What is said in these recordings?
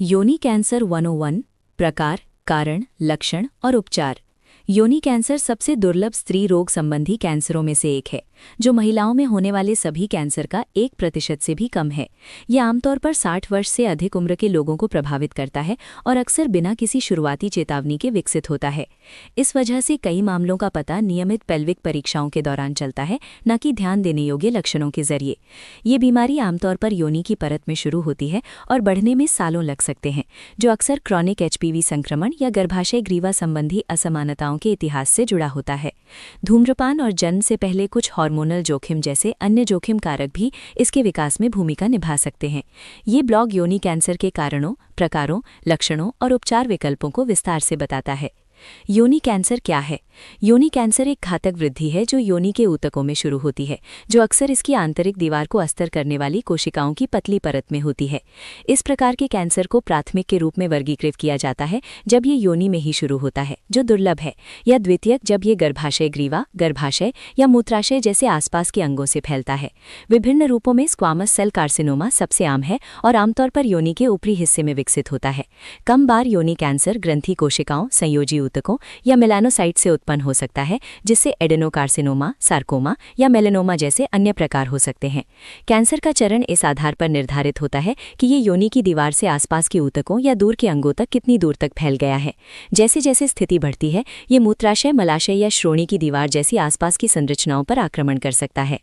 योनि कैंसर 101 प्रकार, कारण, लक्षण और उपचार। योनि कैंसर सबसे दुर्लभ स्त्री रोग संबंधी कैंसरों में से एक है, जो महिलाओं में होने वाले सभी कैंसर का 1% से भी कम है। यह आमतौर पर 60 वर्ष से अधिक उम्र के लोगों को प्रभावित करता है और अक्सर बिना किसी शुरुआती चेतावनी के विकसित होता है। इस वजह से कई मामलों का पता नियमित पेल्विक परीक्षाओं के दौरान चलता है, न कि ध्यान देने योग्य लक्षणों के जरिए। ये बीमारी आमतौर पर योनि की परत में शुरू होती है और बढ़ने में सालों लग सकते हैं, जो अक्सर क्रॉनिक HPV संक्रमण या गर्भाशय ग्रीवा संबंधी असमानताओं के इतिहास से जुड़ा होता है। धूम्रपान और जन्म से पहले कुछ हार्मोनल जोखिम जैसे अन्य जोखिम कारक भी इसके विकास में भूमिका निभा सकते हैं। ये ब्लॉग योनि कैंसर के कारणों, प्रकारों, लक्षणों और उपचार विकल्पों को विस्तार से बताता है। योनि कैंसर क्या है? योनि कैंसर एक घातक वृद्धि है जो योनि के ऊतकों में शुरू होती है, जो अक्सर इसकी आंतरिक दीवार को अस्तर करने वाली कोशिकाओं की पतली परत में होती है। इस प्रकार के कैंसर को प्राथमिक के रूप में वर्गीकृत किया जाता है जब ये योनि में ही शुरू होता है, जो दुर्लभ है, या द्वितीयक जब ये गर्भाशय ग्रीवा, गर्भाशय या मूत्राशय जैसे आसपास के अंगों से फैलता है। विभिन्न रूपों में स्क्वामस सेल कार्सिनोमा सबसे आम है और आमतौर पर योनि के ऊपरी हिस्से में विकसित होता है। कम बार योनि कैंसर ग्रंथि कोशिकाओं, संयोजी ऊतकों या मेलानोसाइट से उत्पन्न हो सकता है, जिससे एडेनोकार्सिनोमा, सार्कोमा या मेलेनोमा जैसे अन्य प्रकार हो सकते हैं। कैंसर का चरण इस आधार पर निर्धारित होता है कि ये योनि की दीवार से आसपास के ऊतकों या दूर के अंगों तक कितनी दूर तक फैल गया है। जैसे जैसे स्थिति बढ़ती है, ये मूत्राशय, मलाशय या श्रोणि की दीवार जैसी आसपास की संरचनाओं पर आक्रमण कर सकता है।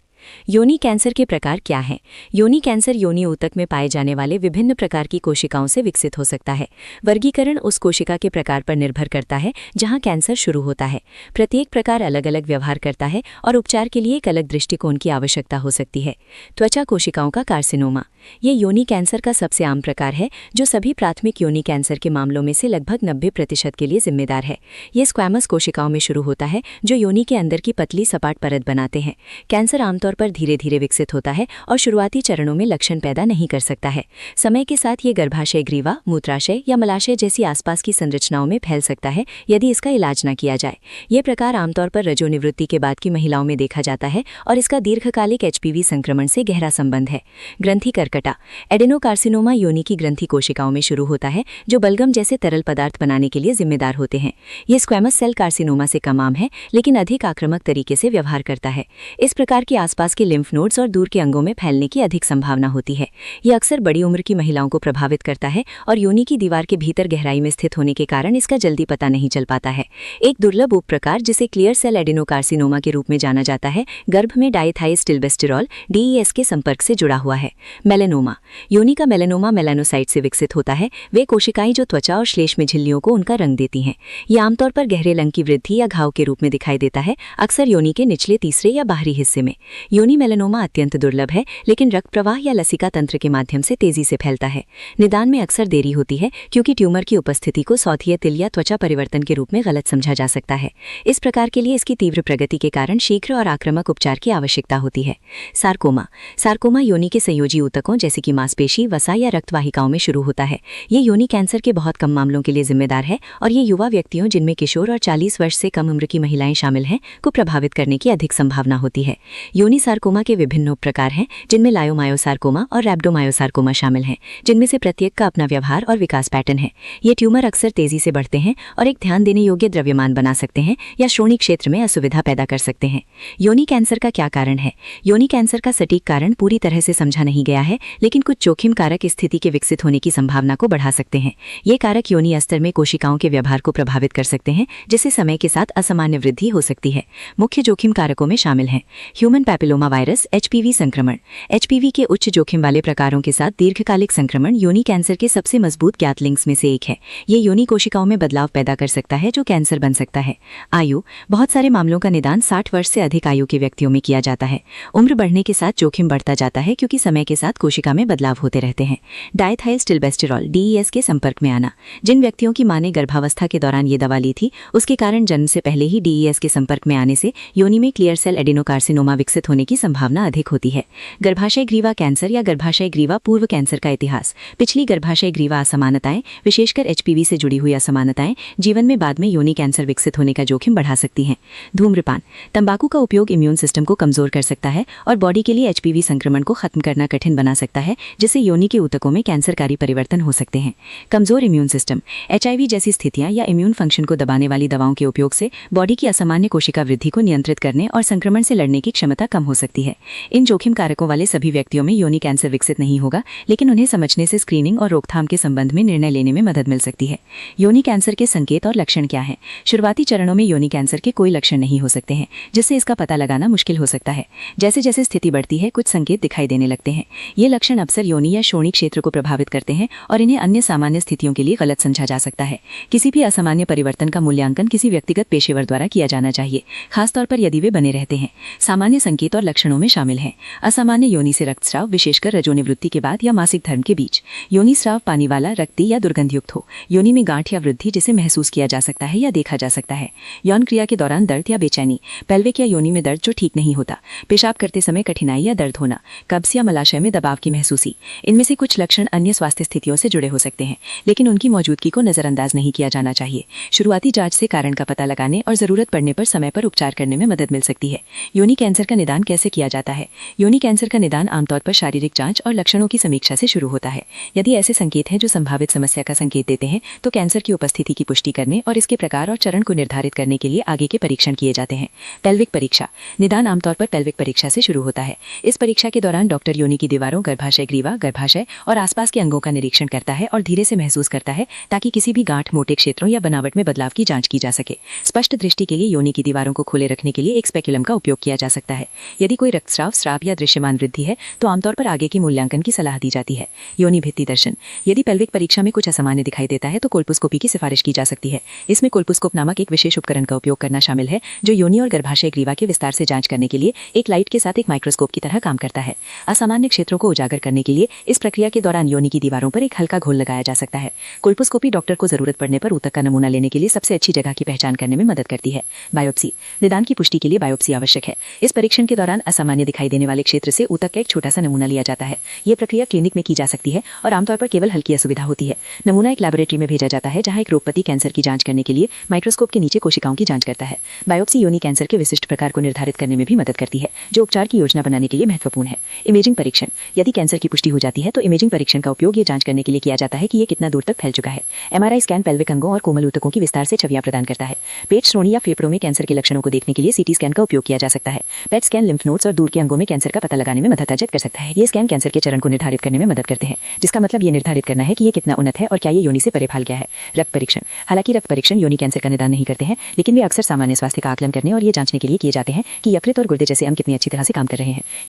योनि कैंसर के प्रकार क्या हैं? योनि कैंसर योनि ऊतक में पाए जाने वाले विभिन्न प्रकार की कोशिकाओं से विकसित हो सकता है। वर्गीकरण उस कोशिका के प्रकार पर निर्भर करता है जहां कैंसर शुरू होता है। प्रत्येक प्रकार अलग अलग व्यवहार करता है और उपचार के लिए एक अलग दृष्टिकोण की आवश्यकता हो सकती है। त्वचा कोशिकाओं का कार्सिनोमा, ये योनि कैंसर का सबसे आम प्रकार है, जो सभी प्राथमिक योनि कैंसर के मामलों में से लगभग 90% के लिए जिम्मेदार है। ये स्क्वैमस कोशिकाओं में शुरू होता है, जो योनि के अंदर की पतली सपाट परत बनाते हैं। कैंसर आमतौर पर धीरे धीरे विकसित होता है और शुरुआती चरणों में लक्षण पैदा नहीं कर सकता है। समय के साथ ये गर्भाशय ग्रीवा, मूत्राशय या मलाशय जैसी आसपास की संरचनाओं में फैल सकता है यदि इसका इलाज न किया जाए। ये प्रकार आमतौर पर रजोनिवृत्ति के बाद की महिलाओं में देखा जाता है और इसका दीर्घकालिक HPV संक्रमण से गहरा संबंध है। ग्रंथि कर्कटा, एडेनोकार्सिनोमा योनि की ग्रंथि कोशिकाओं में शुरू होता है, जो बलगम जैसे तरल पदार्थ बनाने के लिए जिम्मेदार होते हैं। ये स्क्वैमस सेल कार्सिनोमा से कम आम है, लेकिन अधिक आक्रामक तरीके से व्यवहार करता है। इस प्रकार के आसपास के लिम्फ नोड्स और दूर के अंगों में फैलने की अधिक संभावना होती है। यह अक्सर बड़ी उम्र की महिलाओं को प्रभावित करता है और योनि की दीवार के भीतर गहराई में स्थित होने के कारण इसका जल्दी पता नहीं चल पाता है। एक दुर्लभ उपप्रकार जिसे क्लियर सेल एडेनोकार्सिनोमा के रूप में जाना जाता है, गर्भ में डाइथाइस्टिल्बेस्टेरॉल DES के संपर्क से जुड़ा हुआ है। मेलेनोमा, योनि का मेलेनोमा मेलानोसाइट से विकसित होता है। वे कोशिकाएं जो त्वचा और श्लेष्म झिल्लियों को उनका रंग देती हैं। यह आमतौर पर गहरे रंग की वृद्धि या घाव के रूप में दिखाई देता है, अक्सर योनि के निचले तीसरे या बाहरी हिस्से में। योनि मेलेनोमा अत्यंत दुर्लभ है, लेकिन रक्त प्रवाह या लसिका तंत्र के माध्यम से तेजी से फैलता है। निदान में अक्सर देरी होती है क्योंकि ट्यूमर की उपस्थिति को सौथीय तिल या त्वचा परिवर्तन के रूप में गलत समझा जा सकता है। इस प्रकार के लिए इसकी तीव्र प्रगति के कारण शीघ्र और आक्रामक उपचार की आवश्यकता होती है। सार्कोमा, सार्कोमा योनि के संयोजी ऊतकों जैसे कि मांसपेशी, वसा या रक्तवाहिकाओं में शुरू होता है। ये योनि कैंसर के बहुत कम मामलों के लिए जिम्मेदार है और ये युवा व्यक्तियों, जिनमें किशोर और 40 वर्ष से कम उम्र की महिलाएं शामिल हैं, को प्रभावित करने की अधिक संभावना होती है। योनि सार्कोमा के विभिन्न प्रकार हैं, जिनमें लायोमायोसार्कोमा और रैब्डोमायोसार्कोमा शामिल हैं, जिनमें से प्रत्येक का अपना व्यवहार और विकास पैटर्न है। ये ट्यूमर अक्सर तेजी से बढ़ते हैं और एक ध्यान देने योग्य द्रव्यमान बना सकते हैं या श्रोणि क्षेत्र में असुविधा पैदा कर सकते हैं। योनि कैंसर का क्या कारण है? योनि कैंसर का सटीक कारण पूरी तरह से समझा नहीं गया है, लेकिन कुछ जोखिम कारक इस स्थिति के विकसित होने की संभावना को बढ़ा सकते हैं। ये कारक योनि अस्तर में कोशिकाओं के व्यवहार को प्रभावित कर सकते हैं, जिससे समय के साथ असामान्य वृद्धि हो सकती है। मुख्य जोखिम कारकों में शामिल हैं ह्यूमन पैपिलोमा वायरस HPV संक्रमण। HPV के उच्च जोखिम वाले प्रकारों के साथ दीर्घकालिक संक्रमण योनि कैंसर के सबसे मजबूत ज्ञात लिंक्स में से एक है। ये योनि कोशिकाओं में बदलाव पैदा कर सकता है, जो कैंसर बन सकता है। आयु, बहुत सारे मामलों का निदान 60 वर्ष से अधिक आयु के व्यक्तियों में किया जाता है। उम्र बढ़ने के साथ जोखिम बढ़ता जाता है क्योंकि समय के साथ कोशिका में बदलाव होते रहते हैं। डाइथाइस्टिल्बेस्टेरॉल DES के संपर्क में आना, जिन व्यक्तियों की मां ने गर्भावस्था के दौरान ये दवा ली थी, उसके कारण जन्म से पहले ही DES के संपर्क में आने से योनि में क्लियर सेल एडेनोकार्सिनोमा विकसित होने होने की संभावना अधिक होती है। गर्भाशय ग्रीवा कैंसर या गर्भाशय ग्रीवा पूर्व कैंसर का इतिहास। पिछली गर्भाशय ग्रीवा असमानताएं, विशेषकर एचपीवी से जुड़ी हुई असमानताएं, जीवन में बाद में योनि कैंसर विकसित होने का जोखिम बढ़ा सकती हैं। धूम्रपान, तंबाकू का उपयोग इम्यून सिस्टम को कमजोर कर सकता है और बॉडी के लिए एचपीवी संक्रमण को खत्म करना कठिन बना सकता है, जिससे योनि के ऊतकों में कैंसरकारी परिवर्तन हो सकते हैं। कमजोर इम्यून सिस्टम, एचआईवी जैसी स्थितियां या इम्यून फंक्शन को दबाने वाली दवाओं के उपयोग से बॉडी की असामान्य कोशिका वृद्धि को नियंत्रित करने और संक्रमण से लड़ने की क्षमता कम हो सकती है। इन जोखिम कारकों वाले सभी व्यक्तियों में योनि कैंसर विकसित नहीं होगा, लेकिन उन्हें समझने से स्क्रीनिंग और रोकथाम के संबंध में निर्णय लेने में मदद मिल सकती है। योनि कैंसर के संकेत और लक्षण क्या हैं? शुरुआती चरणों में योनि कैंसर के कोई लक्षण नहीं हो सकते हैं, जिससे इसका पता लगाना मुश्किल हो सकता है। जैसे जैसे स्थिति बढ़ती है, कुछ संकेत दिखाई देने लगते हैं। ये लक्षण अक्सर योनि या श्रोणि क्षेत्र को प्रभावित करते हैं और इन्हें अन्य सामान्य स्थितियों के लिए गलत समझा जा सकता है। किसी भी असामान्य परिवर्तन का मूल्यांकन किसी व्यक्तिगत पेशेवर द्वारा किया जाना चाहिए, खासतौर पर यदि वे बने रहते हैं। सामान्य संकेत और लक्षणों में शामिल हैं: असामान्य योनि से रक्तस्राव, विशेषकर रजोनिवृत्ति के बाद या मासिक धर्म के बीच। योनि स्राव पानी वाला, रक्ती या दुर्गंधयुक्त हो। योनि में गांठ या वृद्धि जिसे महसूस किया जा सकता है या देखा जा सकता है। यौन क्रिया के दौरान दर्द या बेचैनी। पेल्विक या योनि में दर्द जो ठीक नहीं होता। पेशाब करते समय कठिनाई या दर्द होना। कब्ज या मलाशय में दबाव की महसूसी। इनमें से कुछ लक्षण अन्य स्वास्थ्य स्थितियों से जुड़े हो सकते हैं, लेकिन उनकी मौजूदगी को नजरअंदाज नहीं किया जाना चाहिए। शुरुआती जांच से कारण का पता लगाने और जरूरत पड़ने पर समय पर उपचार करने में मदद मिल सकती है। योनि कैंसर का निदान कैसे किया जाता है? योनि कैंसर का निदान आमतौर पर शारीरिक जांच और लक्षणों की समीक्षा से शुरू होता है। यदि ऐसे संकेत हैं जो संभावित समस्या का संकेत देते हैं, तो कैंसर की उपस्थिति की पुष्टि करने और इसके प्रकार और चरण को निर्धारित करने के लिए आगे के परीक्षण किए जाते हैं। पेल्विक परीक्षा। निदान आमतौर पर पेल्विक परीक्षा से शुरू होता है। इस परीक्षा के दौरान डॉक्टर योनि की दीवारों, गर्भाशय ग्रीवा, गर्भाशय और आसपास के अंगों का निरीक्षण करता है और धीरे से महसूस करता है, ताकि किसी भी गांठ, मोटे क्षेत्रों या बनावट में बदलाव की जांच की जा सके। स्पष्ट दृष्टि के लिए योनि की दीवारों को खोले रखने के लिए एक स्पेक्युलम का उपयोग किया जा सकता है। यदि कोई रक्तस्राव, स्राव या दृश्यमान वृद्धि है, तो आमतौर पर आगे की मूल्यांकन की सलाह दी जाती है। योनि भित्ति दर्शन। यदि पेल्विक परीक्षा में कुछ असामान्य दिखाई देता है, तो कोल्पोस्कोपी की सिफारिश की जा सकती है। इसमें कोल्पोस्कोप नामक एक विशेष उपकरण का उपयोग करना शामिल है, जो योनि और गर्भाशय ग्रीवा के विस्तार से जांच करने के लिए एक लाइट के साथ एक माइक्रोस्कोप की तरह काम करता है। असामान्य क्षेत्रों को उजागर करने के लिए इस प्रक्रिया के दौरान योनि की दीवारों पर एक हल्का घोल लगाया जा सकता है। कोल्पोस्कोपी डॉक्टर को जरूरत पड़ने पर ऊतक का नमूना लेने के लिए सबसे अच्छी जगह की पहचान करने में मदद करती है। बायोप्सी। निदान की पुष्टि के लिए बायोप्सी आवश्यक है। इस परीक्षण के दौरान असामान्य दिखाई देने वाले क्षेत्र से ऊतक का एक छोटा सा नमूना लिया जाता है। यह प्रक्रिया क्लिनिक में की जा सकती है और आमतौर पर केवल हल्की असुविधा होती है। नमूना एक लैबोरेटरी में भेजा जाता है, जहां एक रोगपति कैंसर की जांच करने के लिए माइक्रोस्कोप के नीचे कोशिकाओं की जांच करता है। बायोप्सी योनि कैंसर के विशिष्ट प्रकार को निर्धारित करने में भी मदद करती है, जो उपचार की योजना बनाने के लिए महत्वपूर्ण है। इमेजिंग परीक्षण। यदि कैंसर की पुष्टि हो जाती है, तो इमेजिंग परीक्षण का उपयोग ये जांच करने के लिए किया जाता है कि ये कितना दूर तक फैल चुका है। एमआरआई स्कैन पेल्विक अंगों और कोमल ऊतकों की विस्तार से छवियां प्रदान करता है। पेट, श्रोणि या फेफड़ों में कैंसर के लक्षणों को देखने के लिए सीटी स्कैन का उपयोग किया जा सकता है। पेट स्कैन लिम्फ नोड्स और दूर के अंगों में कैंसर का पता लगाने में मदद कर सकता है। ये स्कैन कैंसर के चरण को निर्धारित करने में मदद करते हैं, जिसका मतलब ये निर्धारित करना है कि ये कितना उन्नत है और क्या ये योनि से परे फैल गया है। रक्त परीक्षण। हालांकि रक्त परीक्षण योनि कैंसर का निदान नहीं करते हैं, लेकिन वे अक्सर सामान्य स्वास्थ्य का आकलन करने और ये जांचने के लिए किए जाते हैं कि यकृत और गुर्दे जैसे अंग कितनी अच्छी तरह से काम कर रहे हैं।